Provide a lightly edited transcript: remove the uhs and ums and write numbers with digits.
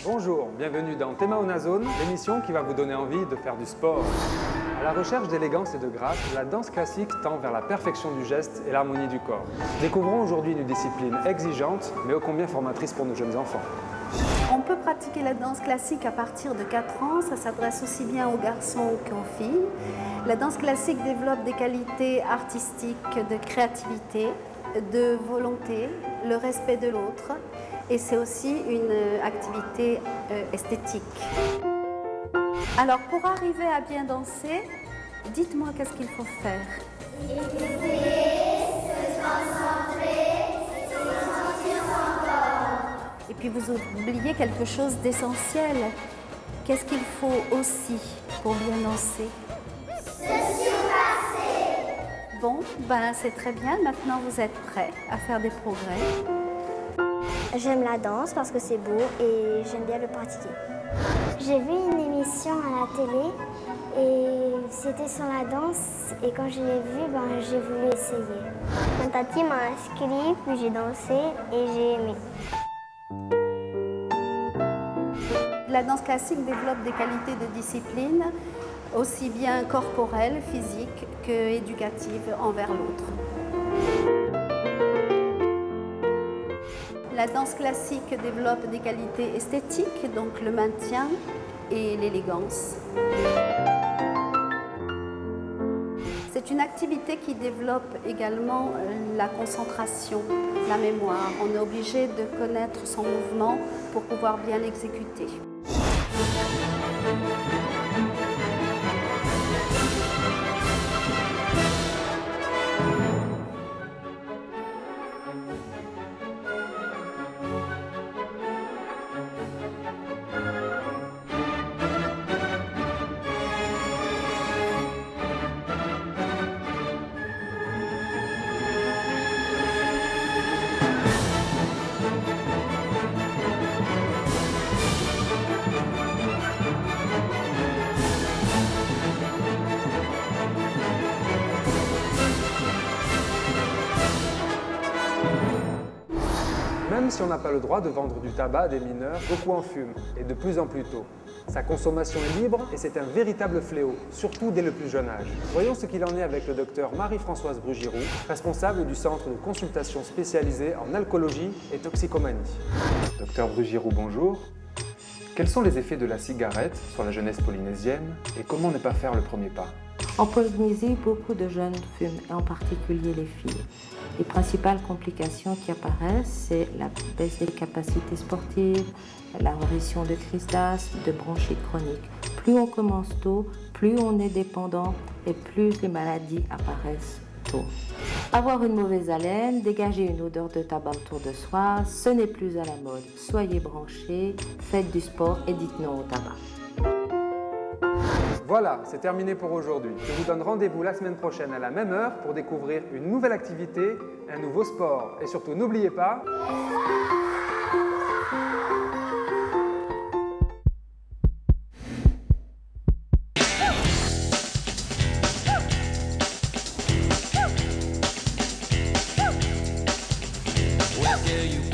Bonjour, bienvenue dans Thémaona Zone, l'émission qui va vous donner envie de faire du sport. À la recherche d'élégance et de grâce, la danse classique tend vers la perfection du geste et l'harmonie du corps. Découvrons aujourd'hui une discipline exigeante, mais ô combien formatrice pour nos jeunes enfants. On peut pratiquer la danse classique à partir de 4 ans, ça s'adresse aussi bien aux garçons qu'aux filles. La danse classique développe des qualités artistiques, de créativité, de volonté, le respect de l'autre, et c'est aussi une activité esthétique. Alors pour arriver à bien danser, dites-moi qu'est-ce qu'il faut faire. Écouter, se concentrer, sentir son corps. Et puis vous oubliez quelque chose d'essentiel. Qu'est-ce qu'il faut aussi pour bien danser? Se surpasser. Bon, ben c'est très bien. Maintenant vous êtes prêts à faire des progrès. J'aime la danse parce que c'est beau et j'aime bien le pratiquer. J'ai vu une émission à la télé et c'était sur la danse et quand je l'ai vue, j'ai voulu essayer. Mon tati m'a inscrit, puis j'ai dansé et j'ai aimé. La danse classique développe des qualités de discipline, aussi bien corporelles, physiques qu'éducatives envers l'autre. La danse classique développe des qualités esthétiques, donc le maintien et l'élégance. C'est une activité qui développe également la concentration, la mémoire. On est obligé de connaître son mouvement pour pouvoir bien l'exécuter. Même si on n'a pas le droit de vendre du tabac à des mineurs, beaucoup en fument, et de plus en plus tôt. Sa consommation est libre et c'est un véritable fléau, surtout dès le plus jeune âge. Voyons ce qu'il en est avec le docteur Marie-Françoise Brugiroux, responsable du centre de consultation spécialisé en alcoolologie et toxicomanie. Docteur Brugiroux, bonjour. Quels sont les effets de la cigarette sur la jeunesse polynésienne et comment ne pas faire le premier pas? En Polynésie, beaucoup de jeunes fument, et en particulier les filles. Les principales complications qui apparaissent, c'est la baisse des capacités sportives, l'apparition de crises d'asthme, de bronchite chronique. Plus on commence tôt, plus on est dépendant et plus les maladies apparaissent tôt. Avoir une mauvaise haleine, dégager une odeur de tabac autour de soi, ce n'est plus à la mode. Soyez branchés, faites du sport et dites non au tabac. Voilà, c'est terminé pour aujourd'hui. Je vous donne rendez-vous la semaine prochaine à la même heure pour découvrir une nouvelle activité, un nouveau sport. Et surtout, n'oubliez pas... Where you